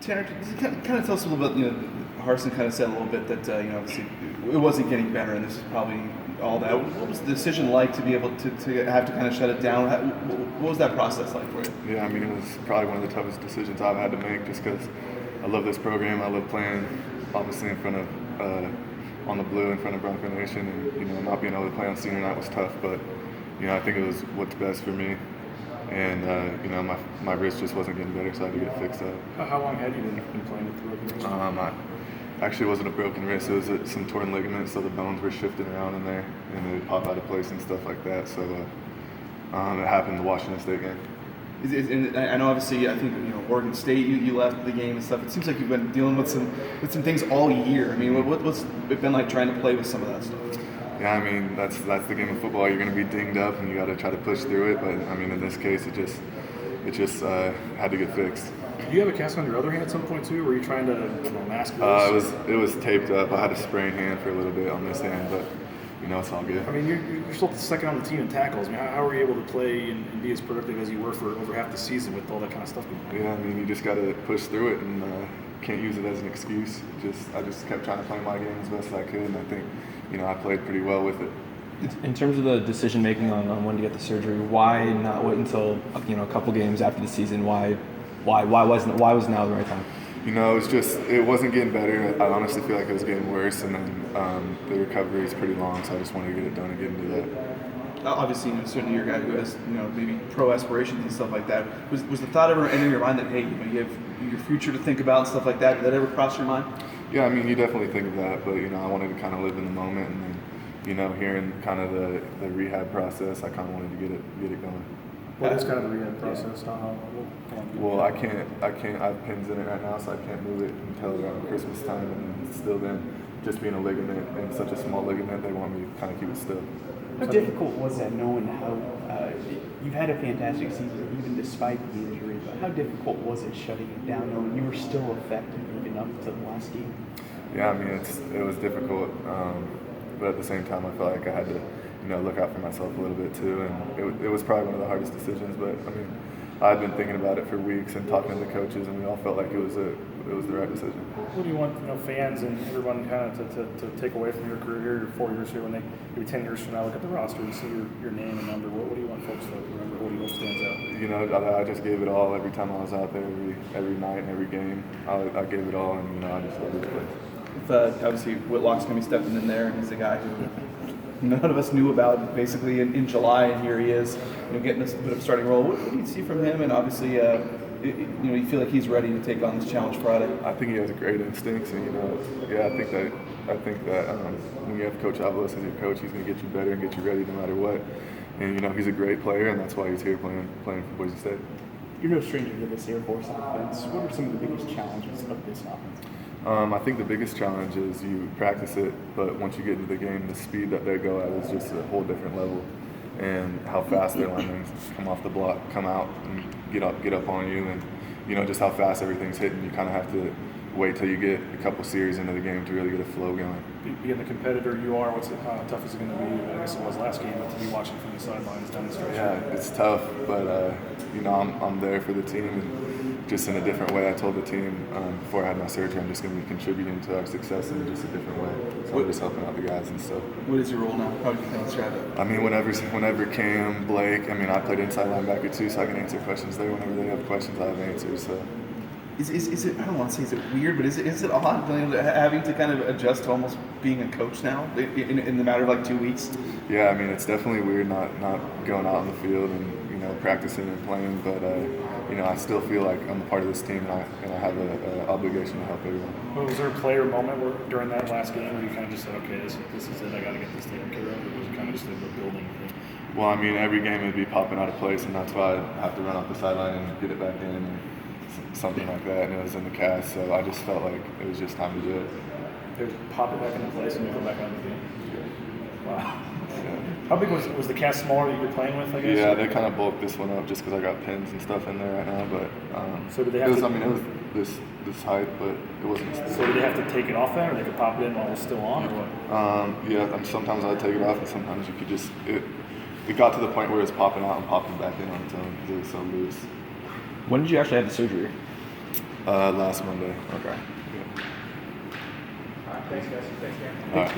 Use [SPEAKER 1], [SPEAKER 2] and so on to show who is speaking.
[SPEAKER 1] Tanner, kind of tell us a little bit. Harsin kind of said a little bit that obviously it wasn't getting better, and this is probably all that. What was the decision like to be able to have to kind of shut it down? What was that process like for you?
[SPEAKER 2] Yeah, I mean, it was probably one of the toughest decisions I've had to make, just because I love this program. I love playing, obviously, in front of on the blue in front of Bronco Nation, and not being able to play on senior night was tough. But I think it was what's best for me. And my wrist just wasn't getting better, so I had to get fixed up.
[SPEAKER 3] How long had you been playing with the broken wrist?
[SPEAKER 2] Actually, it wasn't a broken wrist. It was some torn ligaments, so the bones were shifting around in there, and they would pop out of place and stuff like that. So it happened in the Washington State game.
[SPEAKER 1] And I know, obviously, I think Oregon State, you left the game and stuff. It seems like you've been dealing with some things all year. I mean, what's it been like trying to play with some of that stuff?
[SPEAKER 2] Yeah, I mean, that's the game of football. You're going to be dinged up, and you got to try to push through it. But I mean, in this case, it just had to get fixed.
[SPEAKER 3] Did you have a cast on your other hand at some point too? Were you trying to mask this?
[SPEAKER 2] It was taped up. I had a sprained hand for a little bit on this hand, but it's all good.
[SPEAKER 3] I mean, you're still second on the team in tackles. I mean, how were you able to play and be as productive as you were for over half the season with all that kind of stuff going on?
[SPEAKER 2] Yeah, I mean, you just got to push through it and can't use it as an excuse. I just kept trying to play my game as best as I could, and I think I played pretty well with it.
[SPEAKER 4] In terms of the decision making on when to get the surgery, why not wait until a couple games after the season? Why was now the right time?
[SPEAKER 2] It wasn't getting better. I honestly feel like it was getting worse, and then the recovery is pretty long, so I just wanted to get it done and get into that.
[SPEAKER 1] Obviously, certainly you're a guy who has maybe pro aspirations and stuff like that. Was the thought ever entering your mind that hey, you have your future to think about and stuff like that? Did that ever cross your mind?
[SPEAKER 2] Yeah, I mean, you definitely think of that, but I wanted to kind of live in the moment, and then hearing kind of the rehab process, I kind of wanted to get it going.
[SPEAKER 3] What is kind of the rehab process?
[SPEAKER 2] Well, I can't. I have pins in it right now, so I can't move it until around Christmas time, and still then, just being a ligament and such a small ligament, they want me to kind of keep it still.
[SPEAKER 5] How difficult was that, knowing how you've had a fantastic season, even despite the injury? But how difficult was it shutting it down, knowing you were still effective even up to the last game?
[SPEAKER 2] Yeah, I mean, it was difficult, but at the same time, I felt like I had to, look out for myself a little bit too, and it was probably one of the hardest decisions. But I mean, I'd been thinking about it for weeks and talking to the coaches, and we all felt like it was the right decision.
[SPEAKER 3] What do you want fans and everyone kind of to take away from your career, your 4 years here, when they maybe 10 years from now look at the roster and see your name and number? What do you want folks to remember? What do you hope stands out?
[SPEAKER 2] I just gave it all every time I was out there, every night and every game. I gave it all, and I just love this place.
[SPEAKER 1] Obviously, Whitlock's going to be stepping in there, and he's a guy who none of us knew about basically in July, and here he is, getting this bit of starting role. What do you see from him? And obviously, you feel like he's ready to take on this challenge Friday.
[SPEAKER 2] I think he has great instincts, and I think that when you have Coach Avalos as your coach, he's going to get you better and get you ready no matter what. And he's a great player, and that's why he's here playing for Boise State.
[SPEAKER 5] You're no stranger to this Air Force offense. What are some of the biggest challenges of this offense?
[SPEAKER 2] I think the biggest challenge is you practice it, but once you get into the game, the speed that they go at is just a whole different level, and how fast their linemen come off the block, come out, and get up on you, and just how fast everything's hitting. You kind of have to wait till you get a couple series into the game to really get a flow going.
[SPEAKER 3] Being the competitor you are, how tough is it going to be? I guess it was last game, but to be watching from the sidelines down the stretch.
[SPEAKER 2] Yeah, it's tough, but I'm there for the team, and just in a different way. I told the team before I had my surgery, I'm just going to be contributing to our success in just a different way. So I'm just helping out the guys and stuff.
[SPEAKER 1] What is your role now? How would you kind of describe it?
[SPEAKER 2] I mean, whenever Cam, Blake, I played inside linebacker too, so I can answer questions there. Whenever they have questions, I have answers. So.
[SPEAKER 1] Is it, I don't want to say is it weird, but is it odd having to kind of adjust to almost being a coach now in the matter of like 2 weeks?
[SPEAKER 2] Yeah, I mean, it's definitely weird not going out on the field and practicing and playing, but I still feel like I'm a part of this team, and I have an obligation to help everyone.
[SPEAKER 3] Well, was there a player moment during that last game where you kind of just said, okay, this is it, I got to get this taken care of, or was it kind of just a building thing?
[SPEAKER 2] Well, I mean, every game would be popping out of place, and that's why I have to run off the sideline and get it back in, and something like that, and it was in the cast, so I just felt like it was just time to do it.
[SPEAKER 3] There's pop it back into place and go back on the game. Wow.
[SPEAKER 2] Yeah.
[SPEAKER 3] How big was the cast smaller that you were playing with, I guess?
[SPEAKER 2] Yeah, they kind of bulked this one up just because I got pins and stuff in there right now, but
[SPEAKER 3] so did they have
[SPEAKER 2] it was this height, but it wasn't.
[SPEAKER 3] So did they have to take it off then, or they could pop it in while it was still on, or what?
[SPEAKER 2] Yeah, sometimes I'd take it off, and sometimes you could just it got to the point where it was popping out and popping back in on its own because it was so loose.
[SPEAKER 4] When did you actually have the surgery?
[SPEAKER 2] Last Monday.
[SPEAKER 4] Okay.
[SPEAKER 2] Yeah.
[SPEAKER 3] Thanks, guys. Thanks, Dan.
[SPEAKER 2] All right.